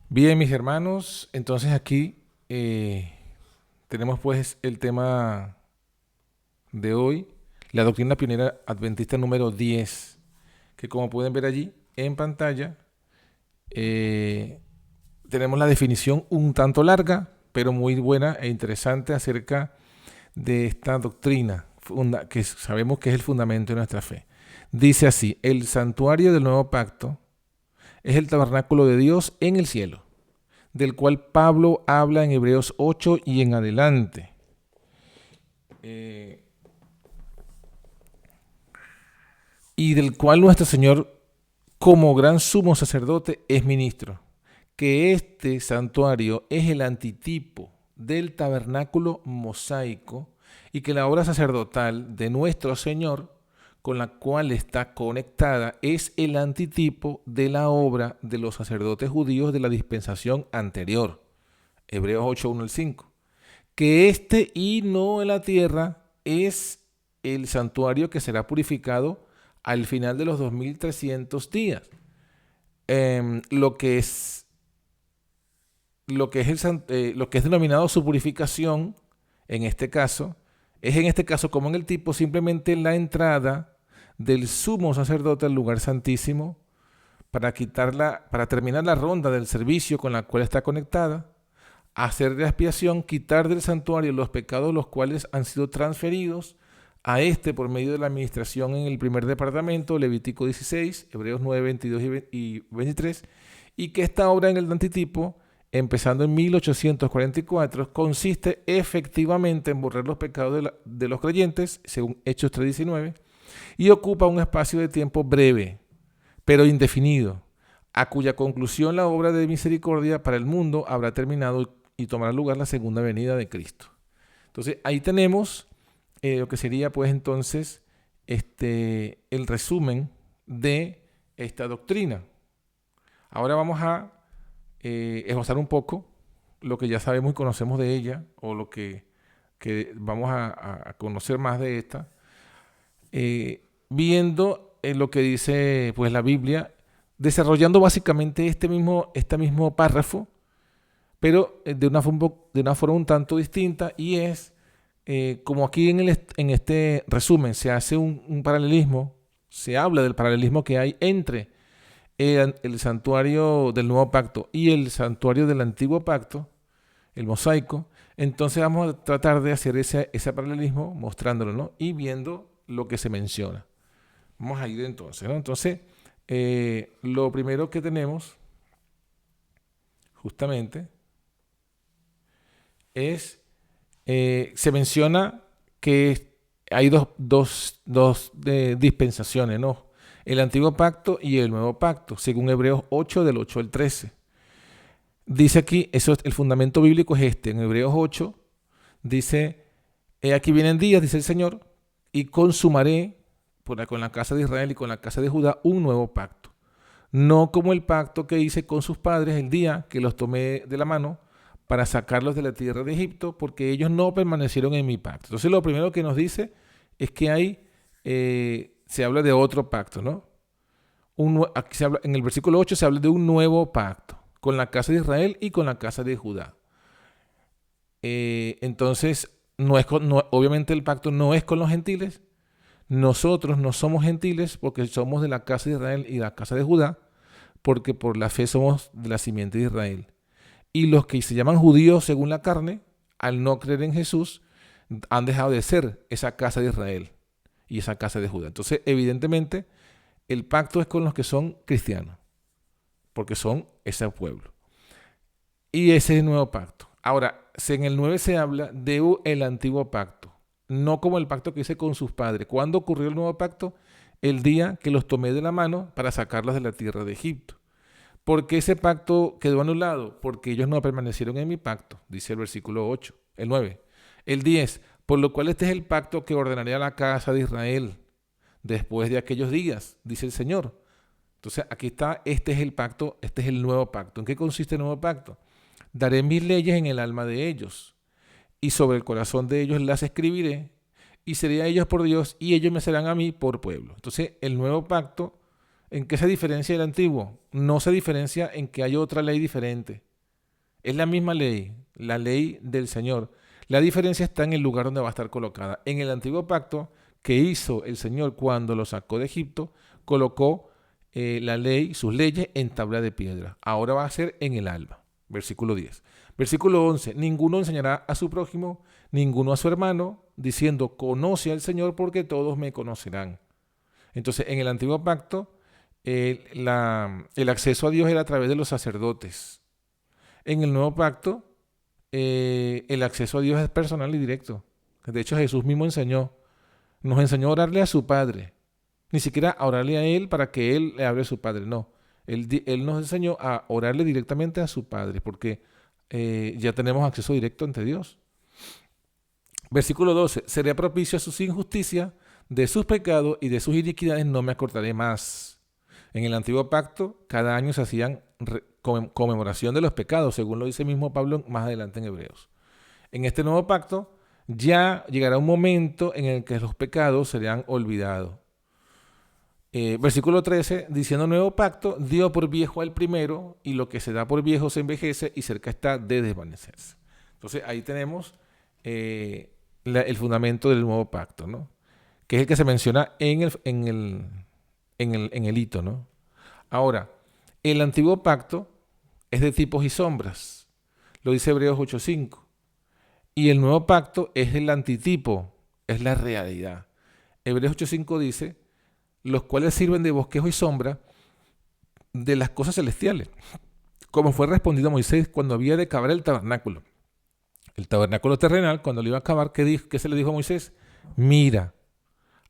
Bien, mis hermanos, entonces aquí tenemos pues el tema de hoy, la doctrina pionera adventista número 10, que como pueden ver allí en pantalla, eh, tenemos la definición un tanto larga, pero muy buena e interesante acerca de esta doctrina, que sabemos que es el fundamento de nuestra fe. Dice así: el santuario del nuevo pacto es el tabernáculo de Dios en el cielo, del cual Pablo habla en Hebreos 8 y en adelante. Eh, y del cual nuestro Señor, como gran sumo sacerdote, es ministro. Que este santuario es el antitipo del tabernáculo mosaico y que la obra sacerdotal de nuestro Señor, con la cual está conectada, es el antitipo de la obra de los sacerdotes judíos de la dispensación anterior. Hebreos 8, 1 al 5. Que este y no en la tierra es el santuario que será purificado al final de los 2300 días. Lo que es lo que es denominado su purificación, en este caso, es en este caso como en el tipo simplemente la entrada del sumo sacerdote al lugar santísimo para terminar la ronda del servicio con la cual está conectada, hacer de expiación, quitar del santuario los pecados los cuales han sido transferidos a este por medio de la administración en el primer departamento, Levítico 16, Hebreos 9, 22 y 23, y que esta obra en el antitipo, empezando en 1844, consiste efectivamente en borrar los pecados de los creyentes, según Hechos 3:19, y ocupa un espacio de tiempo breve, pero indefinido, a cuya conclusión la obra de misericordia para el mundo habrá terminado y tomará lugar la segunda venida de Cristo. Entonces ahí tenemos lo que sería pues entonces el resumen de esta doctrina. Ahora vamos a esbozar un poco lo que ya sabemos y conocemos de ella, o lo que vamos a conocer más de esta, viendo lo que dice pues la Biblia, desarrollando básicamente este mismo párrafo, pero de una forma un tanto distinta, y es como aquí en este resumen se hace un paralelismo, se habla del paralelismo que hay entre el santuario del nuevo pacto y el santuario del antiguo pacto, el mosaico. Entonces vamos a tratar de hacer ese paralelismo mostrándolo, ¿no? Y viendo lo que se menciona. Vamos a ir entonces, ¿no? Entonces, lo primero que tenemos justamente es, se menciona que hay dos dispensaciones, ¿no? El antiguo pacto y el nuevo pacto, según Hebreos 8, del 8 al 13. Dice aquí, el fundamento bíblico es este. En Hebreos 8 dice: aquí vienen días, dice el Señor, y consumaré con la casa de Israel y con la casa de Judá un nuevo pacto. No como el pacto que hice con sus padres el día que los tomé de la mano para sacarlos de la tierra de Egipto, porque ellos no permanecieron en mi pacto. Entonces lo primero que nos dice es que se habla de otro pacto, ¿no? Aquí en el versículo 8 se habla de un nuevo pacto con la casa de Israel y con la casa de Judá. Entonces, obviamente el pacto no es con los gentiles. Nosotros no somos gentiles porque somos de la casa de Israel y la casa de Judá, porque por la fe somos de la simiente de Israel. Y los que se llaman judíos según la carne, al no creer en Jesús, han dejado de ser esa casa de Israel y esa casa de Judá. Entonces, evidentemente, el pacto es con los que son cristianos, porque son ese pueblo. Y ese es el nuevo pacto. Ahora, en el 9 se habla de el antiguo pacto, no como el pacto que hice con sus padres. ¿Cuándo ocurrió el nuevo pacto? El día que los tomé de la mano para sacarlos de la tierra de Egipto. ¿Por qué ese pacto quedó anulado? Porque ellos no permanecieron en mi pacto, dice el versículo 8, el 9. El 10, por lo cual este es el pacto que ordenaré a la casa de Israel después de aquellos días, dice el Señor. Entonces aquí está, este es el pacto, este es el nuevo pacto. ¿En qué consiste el nuevo pacto? Daré mis leyes en el alma de ellos, y sobre el corazón de ellos las escribiré, y seré a ellos por Dios, y ellos me serán a mí por pueblo. Entonces, el nuevo pacto ¿En qué se diferencia del antiguo? No se diferencia en que hay otra ley diferente. Es la misma ley, la ley del Señor. La diferencia está en el lugar donde va a estar colocada. En el antiguo pacto que hizo el Señor cuando lo sacó de Egipto, colocó la ley, sus leyes en tabla de piedra. Ahora va a ser en el alma. Versículo 10. Versículo 11. Ninguno enseñará a su prójimo, ninguno a su hermano, diciendo, conoce al Señor porque todos me conocerán. Entonces, en el antiguo pacto, el acceso a Dios era a través de los sacerdotes. En el nuevo pacto, el acceso a Dios es personal y directo. De hecho, Jesús mismo nos enseñó a orarle a su Padre. Ni siquiera a orarle a Él para que Él le hable a su Padre, no. Él nos enseñó a orarle directamente a su Padre, porque ya tenemos acceso directo ante Dios. Versículo 12. Seré propicio a sus injusticias, de sus pecados y de sus iniquidades no me acordaré más. En el antiguo pacto, cada año se hacían conmemoración de los pecados, según lo dice mismo Pablo más adelante en Hebreos. En este nuevo pacto, ya llegará un momento en el que los pecados serán olvidados. Versículo 13, diciendo nuevo pacto, dio por viejo al primero, y lo que se da por viejo se envejece y cerca está de desvanecerse. Entonces ahí tenemos el fundamento del nuevo pacto, ¿no? Que es el que se menciona en el hito, ¿no? Ahora, el antiguo pacto es de tipos y sombras, lo dice Hebreos 8:5, y el nuevo pacto es el antitipo, es la realidad. Hebreos 8:5 dice, los cuales sirven de bosquejo y sombra de las cosas celestiales, como fue respondido a Moisés cuando había de cavar el tabernáculo. El tabernáculo terrenal, cuando lo iba a cavar, ¿qué se le dijo a Moisés? Mira,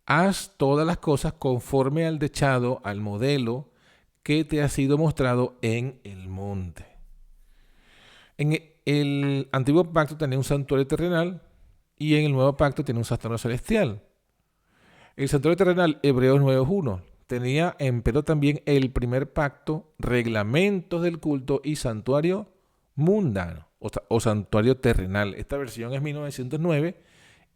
haz todas las cosas conforme al dechado, al modelo que te ha sido mostrado en el monte. En el antiguo pacto tenía un santuario terrenal y en el nuevo pacto tiene un santuario celestial. El santuario terrenal, Hebreos 9:1, tenía empero también el primer pacto, reglamentos del culto y santuario mundano o santuario terrenal. Esta versión es 1909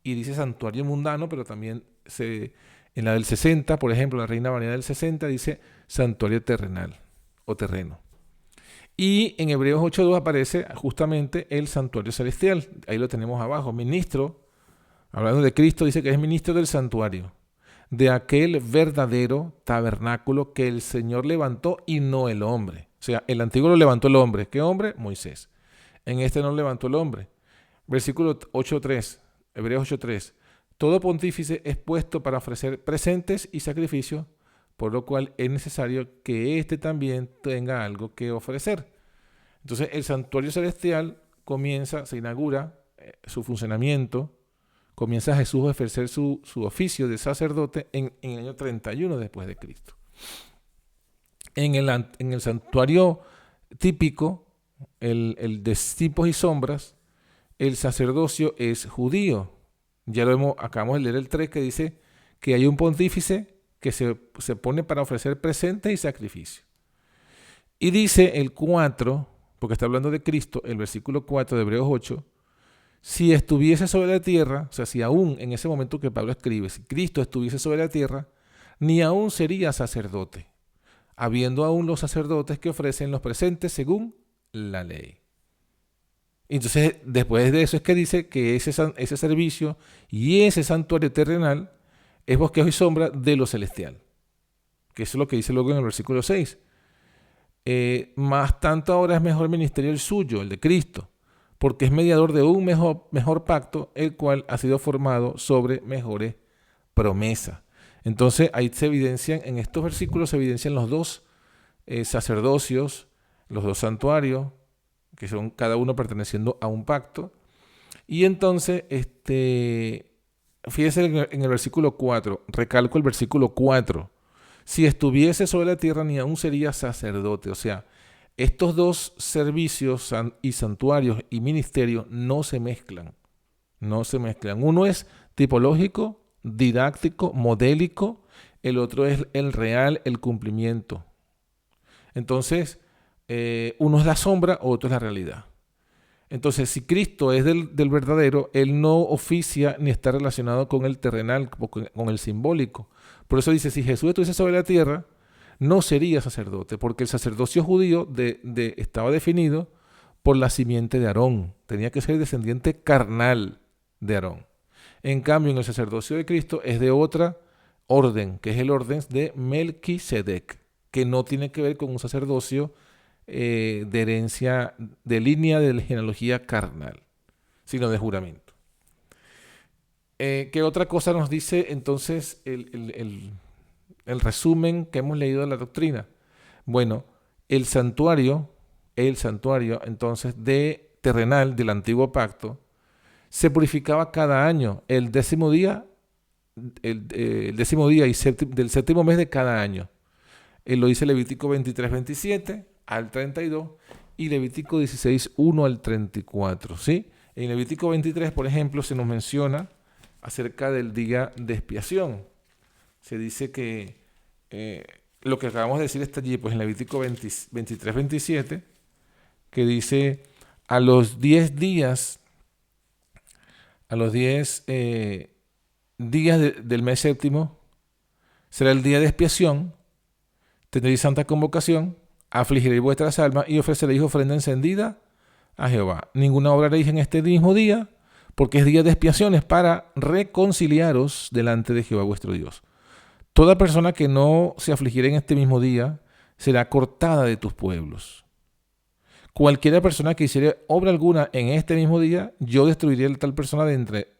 y dice santuario mundano, pero también en la del 60, por ejemplo, la Reina Valera del 60 dice santuario terrenal o terreno. Y en Hebreos 8:2 aparece justamente el santuario celestial. Ahí lo tenemos abajo. Ministro, hablando de Cristo, dice que es ministro del santuario, de aquel verdadero tabernáculo que el Señor levantó y no el hombre. O sea, el antiguo lo levantó el hombre. ¿Qué hombre? Moisés. En este no lo levantó el hombre. Versículo 8:3, Hebreos 8:3. Todo pontífice es puesto para ofrecer presentes y sacrificios, por lo cual es necesario que éste también tenga algo que ofrecer. Entonces el santuario celestial se inaugura su funcionamiento, comienza Jesús a ejercer su oficio de sacerdote en el año 31 después de Cristo. En el santuario típico, el de tipos y sombras, el sacerdocio es judío. Ya acabamos de leer el 3 que dice que hay un pontífice que se pone para ofrecer presentes y sacrificios. Y dice el 4, porque está hablando de Cristo, el versículo 4 de Hebreos 8, si estuviese sobre la tierra, o sea, si aún en ese momento que Pablo escribe, si Cristo estuviese sobre la tierra, ni aún sería sacerdote, habiendo aún los sacerdotes que ofrecen los presentes según la ley. Entonces, después de eso es que dice que ese servicio y ese santuario terrenal es bosquejo y sombra de lo celestial. Que eso es lo que dice luego en el versículo 6. Más tanto ahora es mejor ministerio el suyo, el de Cristo, porque es mediador de un mejor pacto, el cual ha sido formado sobre mejores promesas. Entonces, ahí en estos versículos se evidencian los dos sacerdocios, los dos santuarios, que son cada uno perteneciendo a un pacto. Y entonces, fíjese en el versículo 4, recalco el versículo 4, si estuviese sobre la tierra ni aún sería sacerdote. O sea, estos dos servicios y santuarios y ministerios no se mezclan. Uno es tipológico, didáctico, modélico, el otro es el real, el cumplimiento. Entonces, uno es la sombra, otro es la realidad. Entonces, si Cristo es del verdadero, Él no oficia ni está relacionado con el terrenal, con el simbólico. Por eso dice, si Jesús estuviese sobre la tierra, no sería sacerdote, porque el sacerdocio judío estaba definido por la simiente de Aarón. Tenía que ser descendiente carnal de Aarón. En cambio, en el sacerdocio de Cristo es de otra orden, que es el orden de Melquisedec, que no tiene que ver con un sacerdocio de herencia, de línea de la genealogía carnal, sino de juramento. ¿Qué otra cosa nos dice entonces el resumen que hemos leído de la doctrina? Bueno, el santuario entonces terrenal del antiguo pacto se purificaba cada año, el décimo día del séptimo mes de cada año. Lo dice Levítico 23:27 al 32 y Levítico 16:1 al 34. ¿Sí? En Levítico 23, por ejemplo, se nos menciona acerca del día de expiación. Se dice que lo que acabamos de decir está allí, pues en Levítico 23:27, que dice a los 10 días del mes séptimo será el día de expiación, tendréis santa convocación, afligiréis vuestras almas y ofreceréis ofrenda encendida a Jehová. Ninguna obra haréis en este mismo día, porque es día de expiaciones para reconciliaros delante de Jehová vuestro Dios. Toda persona que no se afligiera en este mismo día será cortada de tus pueblos. Cualquiera persona que hiciera obra alguna en este mismo día, yo destruiría a tal persona de entre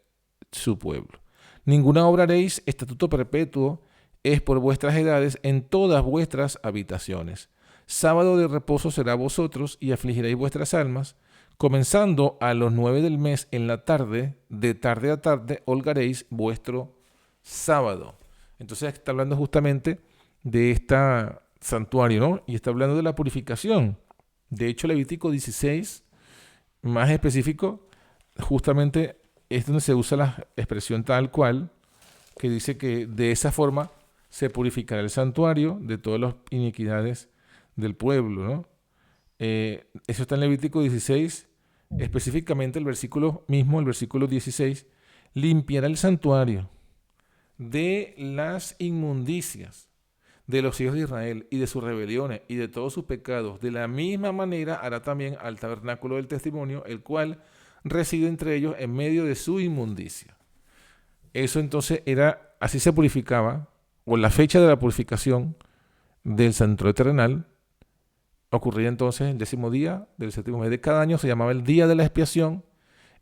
su pueblo. Ninguna obra haréis, estatuto perpetuo es por vuestras edades en todas vuestras habitaciones. Sábado de reposo será vosotros y afligiréis vuestras almas. Comenzando a los 9 del mes en la tarde, de tarde a tarde, holgaréis vuestro sábado. Entonces está hablando justamente de este santuario, ¿no? Y está hablando de la purificación. De hecho, Levítico 16, más específico, justamente es donde se usa la expresión tal cual, que dice que de esa forma se purificará el santuario de todas las iniquidades del pueblo, ¿no? Eso está en Levítico 16, específicamente el versículo 16, limpiará el santuario de las inmundicias de los hijos de Israel y de sus rebeliones y de todos sus pecados. De la misma manera hará también al tabernáculo del testimonio, el cual reside entre ellos en medio de su inmundicia. Eso entonces así se purificaba, o la fecha de la purificación del santuario terrenal ocurría entonces el 10º día del séptimo mes de cada año, se llamaba el día de la expiación,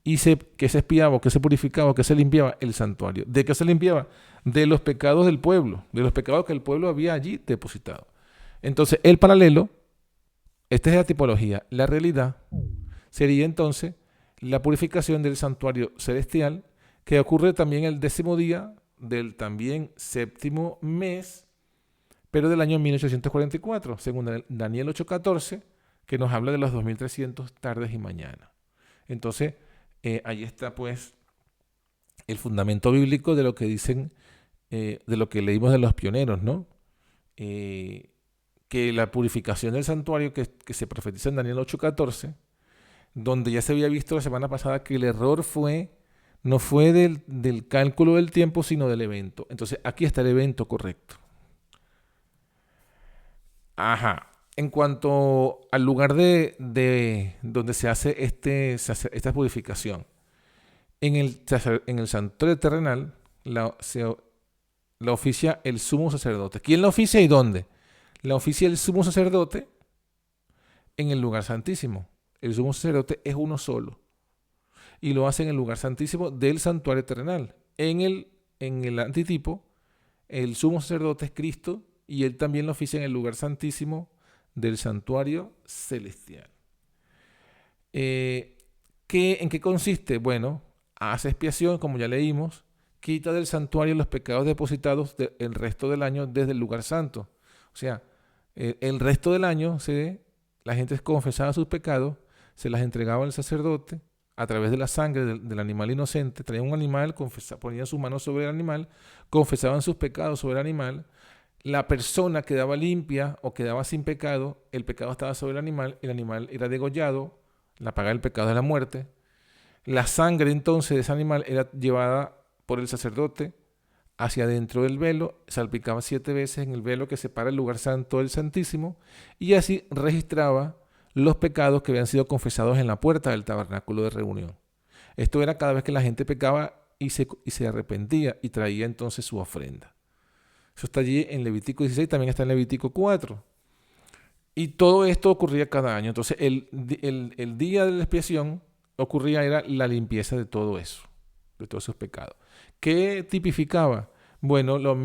y que se expiaba, que se purificaba, que se limpiaba el santuario. ¿De qué se limpiaba? De los pecados del pueblo, de los pecados que el pueblo había allí depositado. Entonces, el paralelo, esta es la tipología. La realidad sería entonces la purificación del santuario celestial, que ocurre también el 10º día del también séptimo mes, pero del año 1844, según Daniel 8:14, que nos habla de los 2300 tardes y mañanas. Entonces, ahí está pues el fundamento bíblico de lo que dicen, de lo que leímos de los pioneros, ¿no? Que la purificación del santuario que se profetiza en Daniel 8:14, donde ya se había visto la semana pasada que el error no fue del cálculo del tiempo, sino del evento. Entonces aquí está el evento correcto. Ajá. En cuanto al lugar de donde se hace esta purificación, en el santuario terrenal la oficia el sumo sacerdote. ¿Quién la oficia y dónde? La oficia el sumo sacerdote en el lugar santísimo. El sumo sacerdote es uno solo y lo hace en el lugar santísimo del santuario terrenal. En el antitipo, el sumo sacerdote es Cristo y él también lo oficia en el lugar santísimo del santuario celestial. ¿En qué consiste? Bueno, hace expiación, como ya leímos, quita del santuario los pecados depositados el resto del año desde el lugar santo. O sea, el resto del año la gente confesaba sus pecados, se las entregaba al sacerdote a través de la sangre del animal inocente. Traían un animal, ponían sus manos sobre el animal, confesaban sus pecados sobre el animal. La persona quedaba limpia o quedaba sin pecado, el pecado estaba sobre el animal era degollado, la paga del pecado de la muerte. La sangre entonces de ese animal era llevada por el sacerdote hacia adentro del velo, salpicaba 7 veces en el velo que separa el lugar santo del Santísimo, y así registraba los pecados que habían sido confesados en la puerta del tabernáculo de reunión. Esto era cada vez que la gente pecaba y se arrepentía y traía entonces su ofrenda. Eso está allí en Levítico 16, también está en Levítico 4. Y todo esto ocurría cada año. Entonces el día de la expiación era la limpieza de todo eso, de todos esos pecados. ¿Qué tipificaba? Bueno, el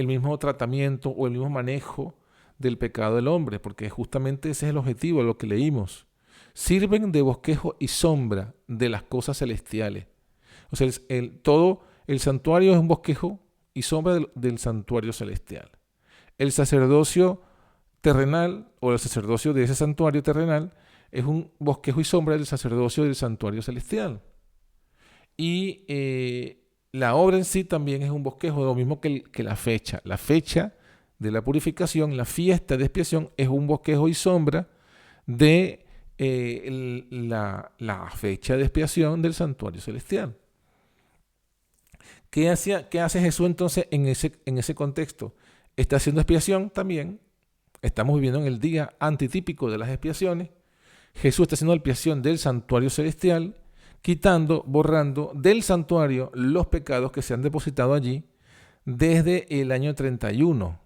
mismo tratamiento o el mismo manejo del pecado del hombre, porque justamente ese es el objetivo de lo que leímos. Sirven de bosquejo y sombra de las cosas celestiales. O sea, todo el santuario es un bosquejo y sombra del santuario celestial. El sacerdocio terrenal o el sacerdocio de ese santuario terrenal es un bosquejo y sombra del sacerdocio del santuario celestial. Y la obra en sí también es un bosquejo, lo mismo que la fecha. La fecha de la purificación, la fiesta de expiación, es un bosquejo y sombra de la fecha de expiación del santuario celestial. ¿Qué hace Jesús entonces en ese contexto? Está haciendo expiación también. Estamos viviendo en el día antitípico de las expiaciones. Jesús está haciendo expiación del santuario celestial, borrando del santuario los pecados que se han depositado allí desde el año 31.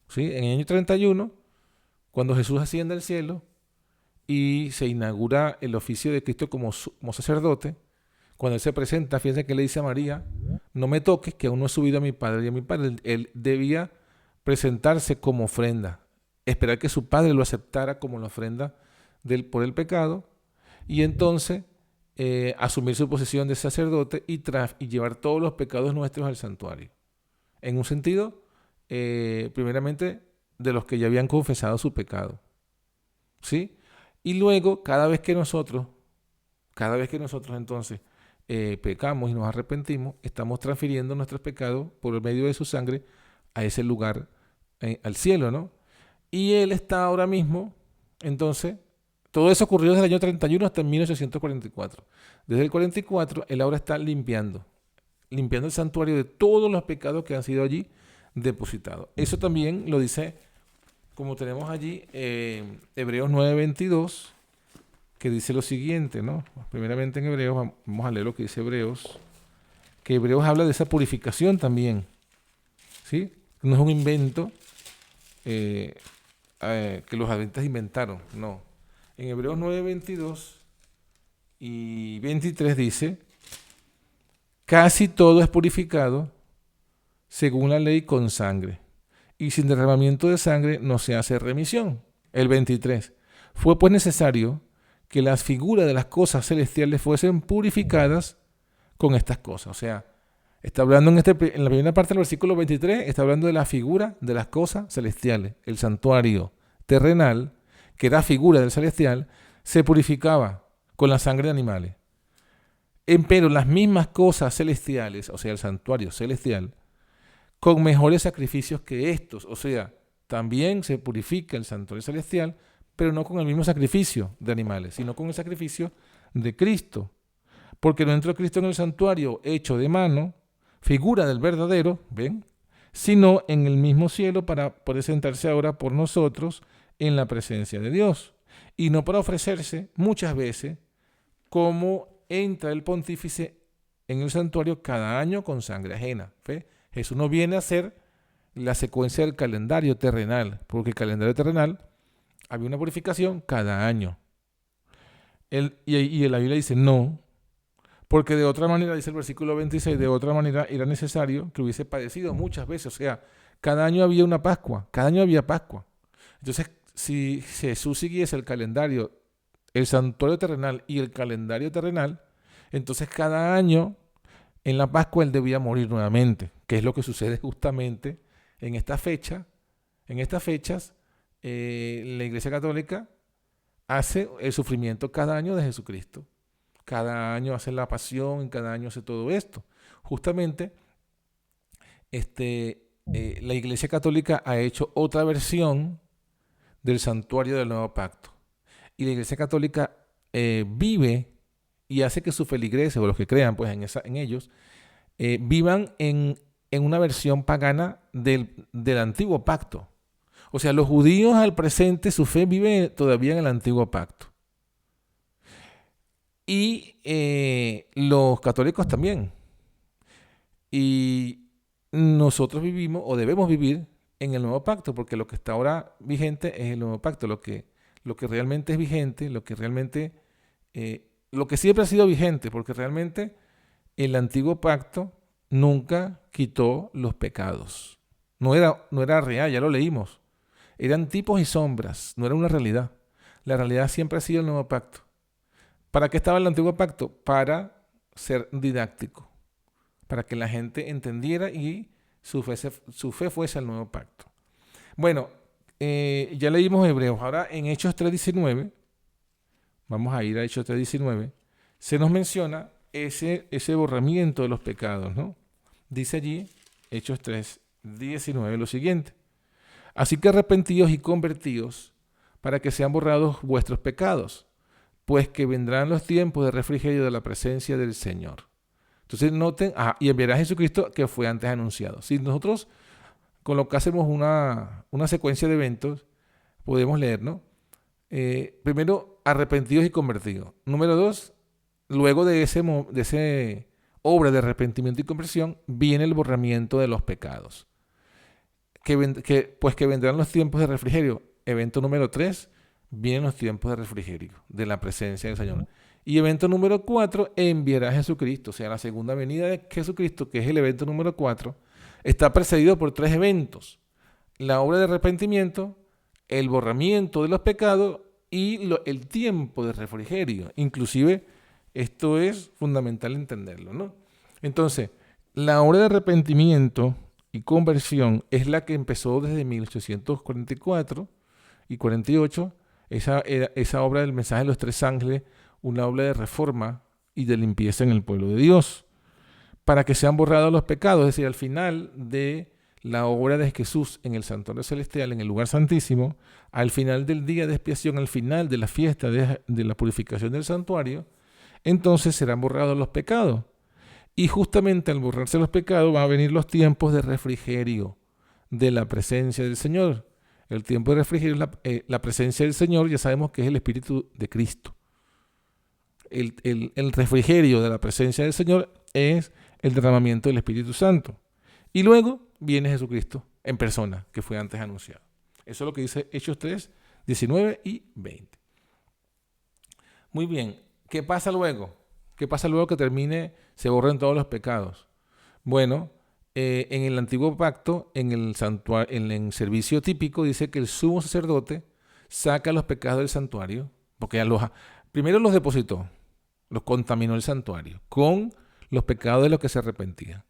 ¿Sí? En el año 31, cuando Jesús asciende al cielo y se inaugura el oficio de Cristo como sacerdote, cuando Él se presenta, fíjense que le dice a María: no me toques, que aún no he subido a mi Padre y a mi Padre. Él debía presentarse como ofrenda, esperar que su Padre lo aceptara como la ofrenda por el pecado, y entonces asumir su posición de sacerdote y llevar todos los pecados nuestros al santuario. En un sentido, primeramente, de los que ya habían confesado su pecado. ¿Sí? Y luego, cada vez que nosotros entonces pecamos y nos arrepentimos, estamos transfiriendo nuestros pecados por el medio de su sangre a ese lugar, al cielo, ¿no? Y Él está ahora mismo, entonces, todo eso ocurrió desde el año 31 hasta 1844. Desde el 44, Él ahora está limpiando el santuario de todos los pecados que han sido allí depositados. Eso también lo dice, como tenemos allí, Hebreos 9:22, que dice lo siguiente, ¿no? Primeramente en Hebreos, vamos a leer lo que dice Hebreos, que Hebreos habla de esa purificación también, ¿sí? No es un invento que los adventistas inventaron, no. En Hebreos 9:22 y 23 dice: casi todo es purificado según la ley con sangre, y sin derramamiento de sangre no se hace remisión. El 23: fue pues necesario que las figuras de las cosas celestiales fuesen purificadas con estas cosas. O sea, está hablando en la primera parte del versículo 23, está hablando de la figura de las cosas celestiales. El santuario terrenal, que era figura del celestial, se purificaba con la sangre de animales. Pero las mismas cosas celestiales, o sea, el santuario celestial, con mejores sacrificios que estos. O sea, también se purifica el santuario celestial, pero no con el mismo sacrificio de animales, sino con el sacrificio de Cristo. Porque no entró Cristo en el santuario hecho de mano, figura del verdadero, ¿ven? Sino en el mismo cielo para poder sentarse ahora por nosotros en la presencia de Dios. Y no para ofrecerse muchas veces como entra el pontífice en el santuario cada año con sangre ajena. ¿Ve? Jesús no viene a hacer la secuencia del calendario terrenal, porque el calendario terrenal había una purificación cada año. Y la Biblia dice no, porque de otra manera, dice el versículo 26, de otra manera era necesario que hubiese padecido muchas veces. O sea, cada año había una Pascua, cada año había Pascua. Entonces, si Jesús siguiese el calendario, el santuario terrenal y el calendario terrenal, entonces cada año en la Pascua Él debía morir nuevamente, que es lo que sucede justamente en esta fecha. En estas fechas, la Iglesia Católica hace el sufrimiento cada año de Jesucristo. Cada año hace la pasión, cada año hace todo esto. Justamente, la Iglesia Católica ha hecho otra versión del santuario del Nuevo Pacto. Y la Iglesia Católica vive y hace que sus feligreses, o los que crean pues en ellos, vivan en una versión pagana del antiguo pacto. O sea, los judíos al presente, su fe vive todavía en el antiguo pacto. Y los católicos también. Y nosotros vivimos o debemos vivir en el nuevo pacto, porque lo que está ahora vigente es el nuevo pacto. Lo que realmente es vigente, lo que siempre ha sido vigente, porque realmente el antiguo pacto nunca quitó los pecados. No era real, ya lo leímos. Eran tipos y sombras, no era una realidad. La realidad siempre ha sido el nuevo pacto. ¿Para qué estaba el antiguo pacto? Para ser didáctico, para que la gente entendiera y su fe fuese el nuevo pacto. Bueno, ya leímos Hebreos. Ahora en Hechos 3:19, vamos a ir a Hechos 3:19, se nos menciona ese borramiento de los pecados, ¿no? Dice allí, Hechos 3:19, lo siguiente: así que arrepentíos y convertíos para que sean borrados vuestros pecados, pues que vendrán los tiempos de refrigerio de la presencia del Señor. Entonces noten, y enviará a Jesucristo que fue antes anunciado. Si nosotros colocásemos una secuencia de eventos, podemos leer, ¿no? Primero, arrepentidos y convertidos. Número 2, luego de ese obra de arrepentimiento y conversión, viene el borramiento de los pecados. Pues que vendrán los tiempos de refrigerio. Evento número 3, vienen los tiempos de refrigerio, de la presencia del Señor. Y evento número 4, enviará a Jesucristo. O sea, la segunda venida de Jesucristo, que es el evento número 4, está precedido por 3 eventos: la obra de arrepentimiento, el borramiento de los pecados y el tiempo de refrigerio. Inclusive, esto es fundamental entenderlo, ¿no? Entonces, la obra de arrepentimiento y conversión es la que empezó desde 1844 y 48, esa obra del mensaje de los 3 ángeles, una obra de reforma y de limpieza en el pueblo de Dios, para que sean borrados los pecados. Es decir, al final de la obra de Jesús en el santuario celestial, en el lugar santísimo, al final del día de expiación, al final de la fiesta de la purificación del santuario, entonces serán borrados los pecados. Y justamente al borrarse los pecados van a venir los tiempos de refrigerio de la presencia del Señor. El tiempo de refrigerio es la presencia del Señor, ya sabemos que es el Espíritu de Cristo. El refrigerio de la presencia del Señor es el derramamiento del Espíritu Santo. Y luego viene Jesucristo en persona, que fue antes anunciado. Eso es lo que dice Hechos 3, 19 y 20. Muy bien, ¿qué pasa luego? ¿Qué pasa luego que se borren todos los pecados? Bueno, en el antiguo pacto, en el servicio típico, dice que el sumo sacerdote saca los pecados del santuario, porque primero los depositó, los contaminó el santuario con los pecados de los que se arrepentían.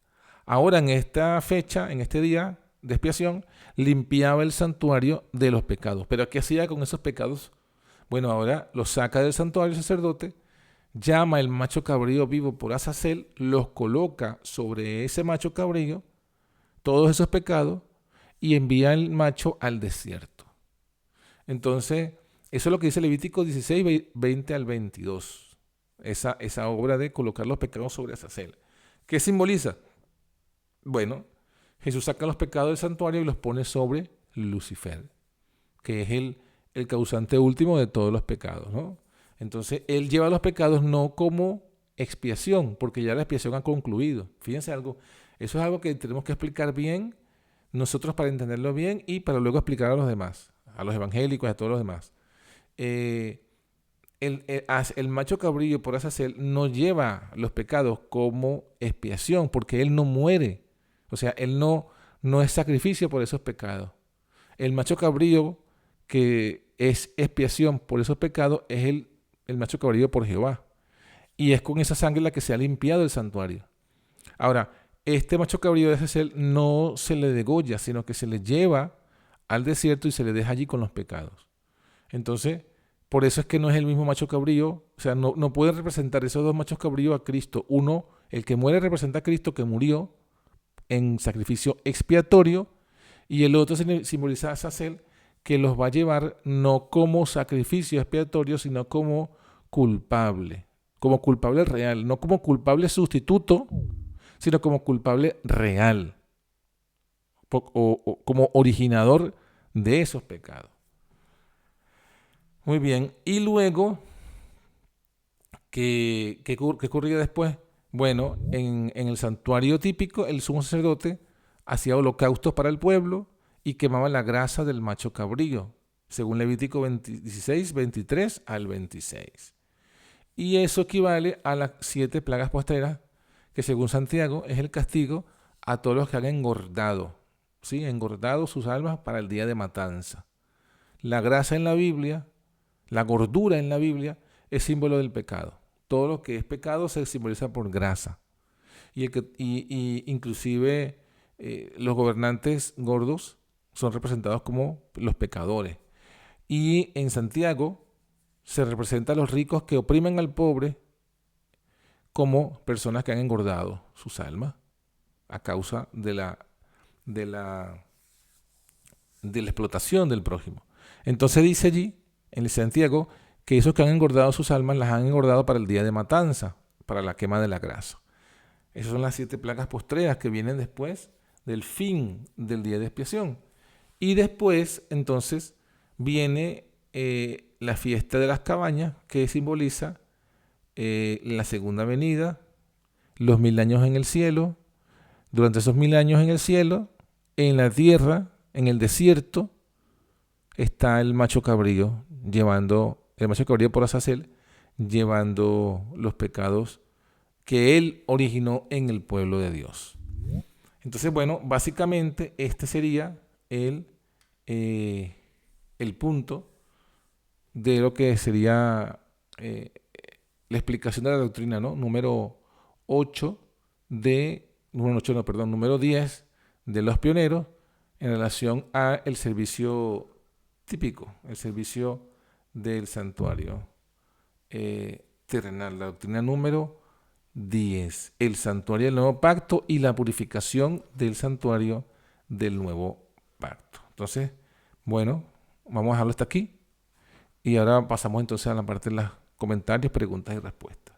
Ahora, en esta fecha, en este día de expiación, limpiaba el santuario de los pecados. ¿Pero qué hacía con esos pecados? Bueno, ahora los saca del santuario el sacerdote, llama el macho cabrío vivo por Azazel, los coloca sobre ese macho cabrío, todos esos pecados, y envía el macho al desierto. Entonces, eso es lo que dice Levítico 16, 20 al 22. Esa obra de colocar los pecados sobre Azazel. ¿Qué simboliza? Bueno, Jesús saca los pecados del santuario y los pone sobre Lucifer, que es el causante último de todos los pecados, ¿no? Entonces, Él lleva los pecados no como expiación, porque ya la expiación ha concluido. Fíjense algo, eso es algo que tenemos que explicar bien nosotros para entenderlo bien y para luego explicar a los demás, a los evangélicos y a todos los demás. El macho cabrillo por Azazel no lleva los pecados como expiación, porque Él no muere. O sea, Él no es sacrificio por esos pecados. El macho cabrillo que es expiación por esos pecados es el macho cabrillo por Jehová. Y es con esa sangre la que se ha limpiado el santuario. Ahora, este macho cabrillo de Azazel no se le degolla, sino que se le lleva al desierto y se le deja allí con los pecados. Entonces, por eso es que no es el mismo macho cabrillo. O sea, no pueden representar esos dos machos cabrillos a Cristo. Uno, el que muere, representa a Cristo que murió en sacrificio expiatorio, y el otro simboliza a Azazel, que los va a llevar no como sacrificio expiatorio, sino como culpable real, no como culpable sustituto, sino como culpable real o como originador de esos pecados. Muy bien, y luego, ¿qué ocurría después? Bueno, en el santuario típico, el sumo sacerdote hacía holocaustos para el pueblo y quemaba la grasa del macho cabrío, según Levítico 16, 23 al 26. Y eso equivale a las 7 plagas postreras, que según Santiago es el castigo a todos los que han engordado, ¿sí? Engordado sus almas para el día de matanza. La grasa en la Biblia, la gordura en la Biblia, es símbolo del pecado. Todo lo que es pecado se simboliza por grasa. Y inclusive los gobernantes gordos son representados como los pecadores. Y en Santiago se representa a los ricos que oprimen al pobre como personas que han engordado sus almas a causa de la explotación del prójimo. Entonces dice allí, en el Santiago, que esos que han engordado sus almas las han engordado para el día de matanza, para la quema de la grasa. Esas son las 7 plagas postreras que vienen después del fin del día de expiación. Y después, entonces, viene la fiesta de las cabañas, que simboliza la segunda venida, los 1000 años en el cielo. Durante esos 1000 años en el cielo, en la tierra, en el desierto, está el macho cabrío por Azazel, llevando los pecados que él originó en el pueblo de Dios. Entonces, bueno, básicamente este sería el punto de lo que sería la explicación de la doctrina, ¿no? Número 10 de los pioneros en relación a el servicio típico, el servicio del santuario terrenal. La doctrina número 10, el santuario del nuevo pacto y la purificación del santuario del nuevo pacto. Entonces, bueno, vamos a dejarlo hasta aquí y ahora pasamos entonces a la parte de los comentarios, preguntas y respuestas.